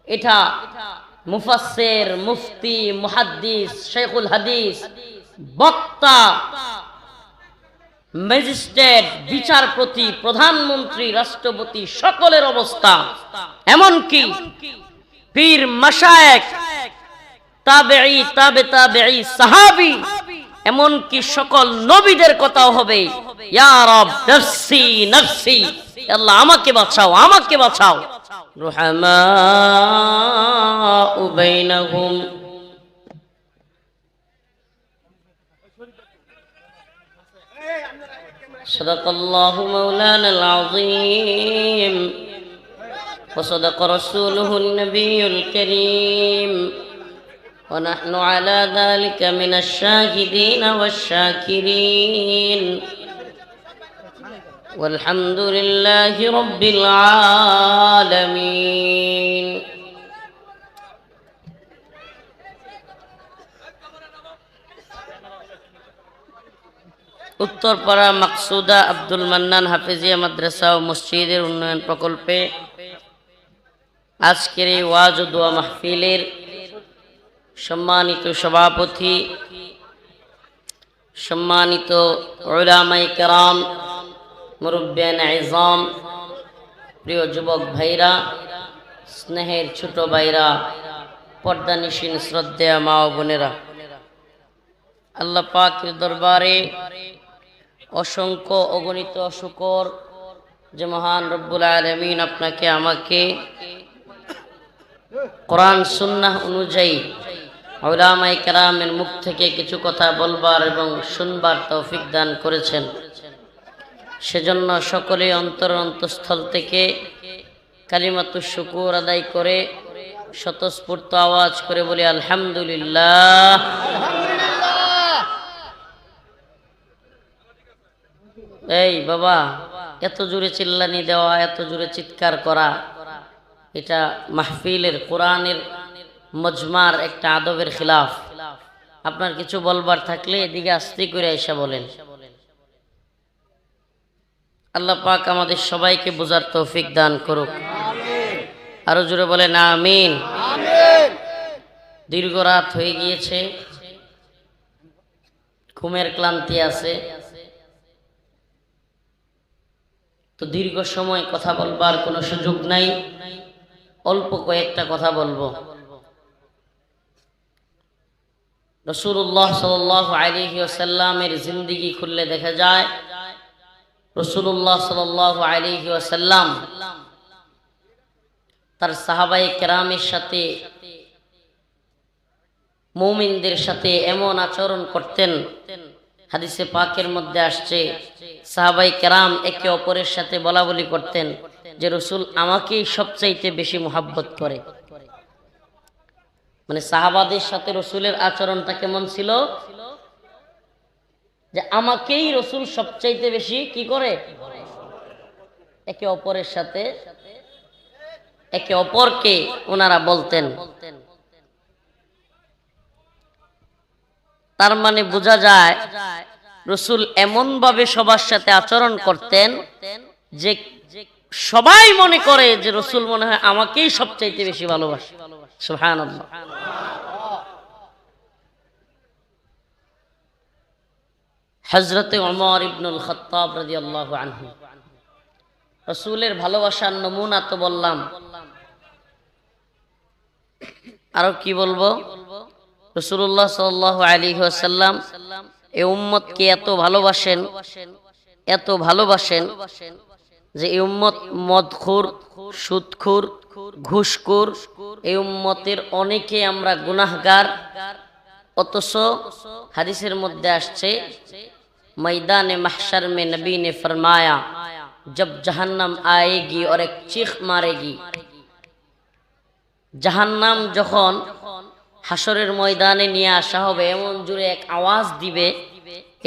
এটা মুফাসসির, মুফতি, মুহাদ্দিস, শাইখুল হাদিস, বক্তা, ম্যাজিস্ট্রেট, বিচারপতি, প্রধানমন্ত্রী, রাষ্ট্রপতি সকলের অবস্থা, এমনকি পীর, মাশায়েখ, তাবেঈ, তাবে তাবেঈ, সাহাবী, এমনকি সকল নবীদের কথাও হবে, ইয়া রব নাফসি নাফসি, আল্লাহ আমাকে বাঁচাও, আমাকে বাঁচাও। রুহামাউ বাইনাহুম, সাদাকাল্লাহু মাওলানাল আযীম ওয়া সাদাকা রাসূলুহুন নবিয়্যুল কারীম ওয়া নাহনু আলা যালিকা মিনাশ শাহিদিন ওয়াশ শাকিরিন ওয়ালহামদুলিল্লাহি রাব্বিল আলামিন। উত্তরপাড়া মাকসুদা আব্দুল মান্নান হাফেজিয়া মাদ্রাসা ও মসজিদের উন্নয়ন প্রকল্পে আজকের এই ওয়াজ ও দোয়া মাহফিলের সম্মানিত সভাপতি, সম্মানিত উলামায়ে কেরাম, মুরব্বিয়ান ইজাম, প্রিয় যুবক ভাইরা, স্নেহের ছোট ভাইরা, পর্দানিশীন শ্রদ্ধেয় মা ও বোনেরা, আল্লাহ পাকের দরবারে অসংখ্য অগণিত শুকর যে মহান রব্বুল আলামিন আপনাকে আমাকে কোরআন সুন্নাহ অনুযায়ী উলামায়ে কেরামের মুখ থেকে কিছু কথা বলবার এবং শুনবার তৌফিক দান করেছেন। সেজন্য সকলে অন্তঃস্থল থেকে কালিমাতুশ শুকুর আদায় করে স্বতঃস্ফূর্ত আওয়াজ করে বলি আলহামদুলিল্লাহ। এই বাবা, এত জোরে চিল্লানি দেওয়া, এত জোরে চিৎকার করা, এটা মাহফিলের, কোরআনের মজমার একটা আদবের খিলাফ। আপনার কিছু বলবার থাকলে এদিকে আস্তে করে এসে বলেন। আল্লাহ পাক আমাদের সবাইকে বোঝার তৌফিক দান করুক। আরো জোরে বলেন আমিন। দীর্ঘ রাত হয়ে গিয়েছে, ঘুমের ক্লান্তি আছে, তো দীর্ঘ সময় কথা বলবার কোনো সুযোগ নাই, অল্প কয়েকটা কথা বলবো। রাসূলুল্লাহ সাল্লাল্লাহু আলাইহি ওয়াসাল্লামের জিন্দেগি খুললে দেখা যায় রাসূলুল্লাহ সাল্লাল্লাহু আলাইহি ওয়াসাল্লাম তার সাহাবায়ে কেরামের সাথে, মুমিনদের সাথে এমন আচরণ করতেন, হাদিসে পাকের মধ্যে আসছে সাহাবায়ে কেরাম একে অপরের সাথে বলা বলি করতেন যে রাসূল আমাকেই সবচাইতে বেশি মুহাব্বত করে। মানে সাহাবাদের সাথে রাসূলের আচরণটা কেমন ছিল, যে আমাকেই রাসূল সবচাইতে বেশি কি করে, একে অপরের সাথে একে অপরকে ওনারা বলতেন। তার মানে বোঝা যায় রাসূল এমন ভাবে সবার সাথে আচরণ করতেন যে সবাই মনে করে যে রাসূল মনে হয় আমাকেই সবচাইতে বেশি ভালোবাসে। সুবহানাল্লাহ। হযরত ওমর ইবনুল খাত্তাব রাদিয়াল্লাহু আনহু, রাসূলের ভালোবাসার নমুনা তো বললাম, আরো কি বলবো। রাসূলুল্লাহ সাল্লাল্লাহু আলাইহি ওয়াসাল্লাম এই উম্মতকে এত ভালোবাসেন, এত ভালোবাসেন যে এই উম্মত মদখোর, সুদখোর, ঘুষখোর, এই উম্মতের অনেকে আমরা গুনাহগার। অথচ হাদিসের মধ্যে আসছে मैदान महशर में नबी ने फरमाया जब जहन्नम आएगी और एक चीख मारेगी, জাহান্নাম যখন হাসরের ময়দানে নিয়ে আসা হবে এমন জোরে এক আওয়াজ দিবে,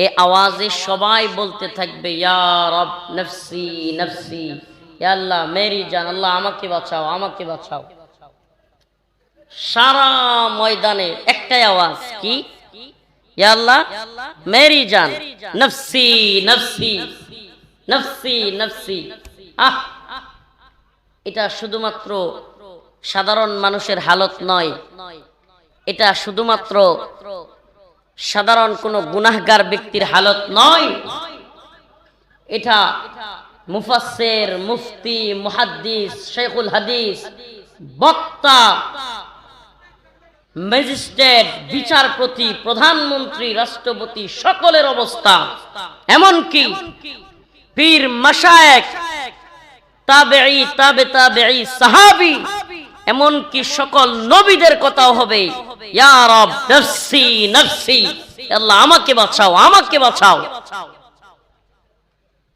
এই আওয়াজে সবাই বলতে থাকবে ইয়া রব নফসি নফসি, ইয়া আল্লাহ মেরি জান, আল্লাহ আমাকে বাঁচাও, আমাকে বাঁচাও। সারা ময়দানে একটাই আওয়াজ, কি? ইয়া আল্লাহ মেরি জান, নফসি নফসি নফসি নফসি। এটা শুধুমাত্র সাধারণ মানুষের হালত নয়, এটা শুধুমাত্র সাধারণ কোনো গুনাহগার ব্যক্তির হালত নয়, এটা মুফাসসির, মুফতি, মুহাদ্দিস, শাইখুল হাদিস, বক্তা, ম্যাজিস্ট্রেট, বিচারপতি, প্রধানমন্ত্রী, রাষ্ট্রপতি সকলের অবস্থা, এমনকি পীর, মাশায়েখ, তাবেঈ, তাবে তাবেঈ, সাহাবী, এমনকি সকল নবীদের কথাও হবে, ইয়া রব নফসি নফসি, আল্লাহ আমাকে বাঁচাও, আমাকে বাঁচাও।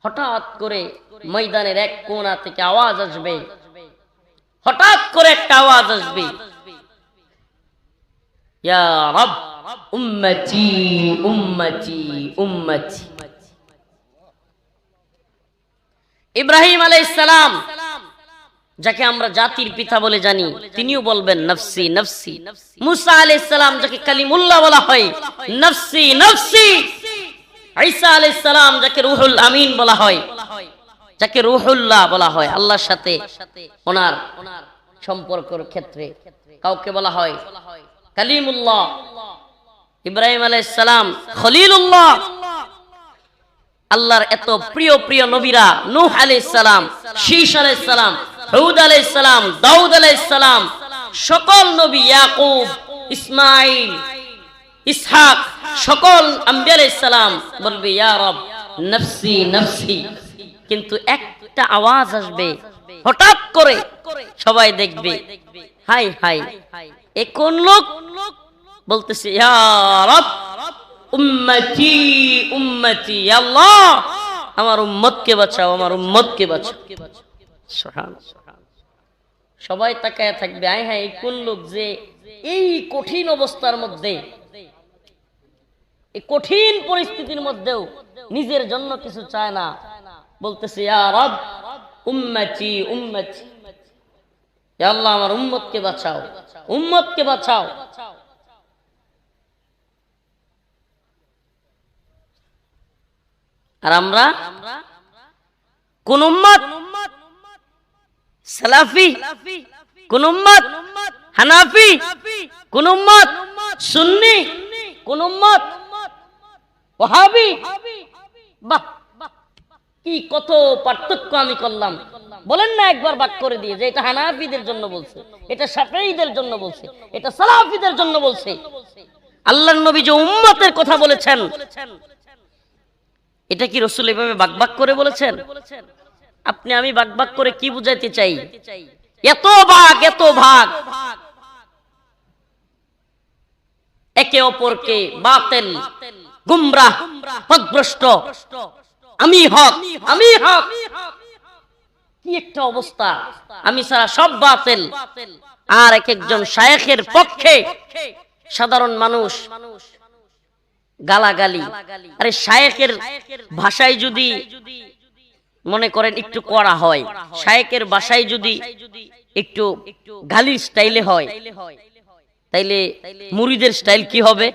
হঠাৎ করে ময়দানের এক কোণা থেকে আওয়াজ আসবে, হঠাৎ করে একটা আওয়াজ আসবে, ইয়া রব উম্মতি উম্মতি উম্মতি। ইব্রাহিম আলাইহিস সালাম, যাকে আমরা জাতির পিতা বলে জানি, তিনিও বলবেন নফসি নফসি। মুসা আলাইহিস সালাম, যাকে কালিমুল্লাহ বলা হয়, নফসি নফসি। ঈসা আলাইহিস সালাম, যাকে রূহুল আমিন বলা হয়, যাকে রূহুল্লাহ বলা হয়, আল্লাহর সাথে ওনার সম্পর্কের ক্ষেত্রে কাউকে বলা হয় কালিমুল্লাহ। ইব্রাহিম আলাইহিস সালাম খলিলুল্লাহ। আল্লাহর এত প্রিয় প্রিয় নবীরা, নূহ আলাইহিস সালাম, শীশ আলাইহিস সালাম, হুদ আলাইহিস সালাম, দাউদ আলাইহিস সালাম, সকল নবী, ইয়াকুব, ইসমাঈল, ইসহাক, সকল আম্বিয়া আলাইহিস সালাম বলবে ইয়া রব নফসি নফসি। কিন্তু একটা আওয়াজ আসবে হঠাৎ করে, সবাই দেখবে, হাই হাই, এ কোন লোক? বলতেছে ইয়া রব উম্মতি উম্মতি, আল্লাহ আমার উম্মতকে বাঁচাও, আমার উম্মতকে বাঁচাও। সুবহানাল্লাহ। সবাই তাকায় থাকবে, আয় হায়, কোন লোক যে এই কঠিন অবস্থার মধ্যে, এই কঠিন পরিস্থিতির মধ্যেও নিজের জন্য কিছু চায় না, বলতেছে ইয়া রব উম্মতি উম্মতি, ইয়া আল্লাহ আমার উম্মতকে বাঁচাও, উম্মতকে বাঁচাও। আর আমরা কোন উম্মত? সালাফি? কোন উম্মত? হানাফি? কোন উম্মত? সুন্নি? কোন উম্মত? ওয়াহাবি? বাহ, কি কত পার্থক্য আমি করলাম। বলেন না একবার বাক করে দিয়ে যে এটা হানাফিদের জন্য বলছে, এটা শাফিঈদের জন্য বলছে, এটা সালাফিদের জন্য বলছে। আল্লাহর নবী যে উম্মতের কথা বলেছেন, এটা কি রাসূল এভাবে বাকবাক করে বলেছেন? আপনি আমি বাকবাক করে কি বুঝাইতে চাই? এত ভাগ, এত ভাগ, একে অপরকে বাতিল, গুমরাহ, পথভ্রষ্ট, আমি হক, আমি হক, কি একটা অবস্থা! আমি ছাড়া সব বাতিল। আর এক একজন শায়েখের পক্ষে সাধারণ মানুষ গালাগালি। আরে শায়েখের ভাষায় যদি মনে করেন একটু কড়া হয়, শায়েখের ভাষায় যদি একটু গালির স্টাইলে হয়, তাইলে মুরিদের স্টাইল কি হবে?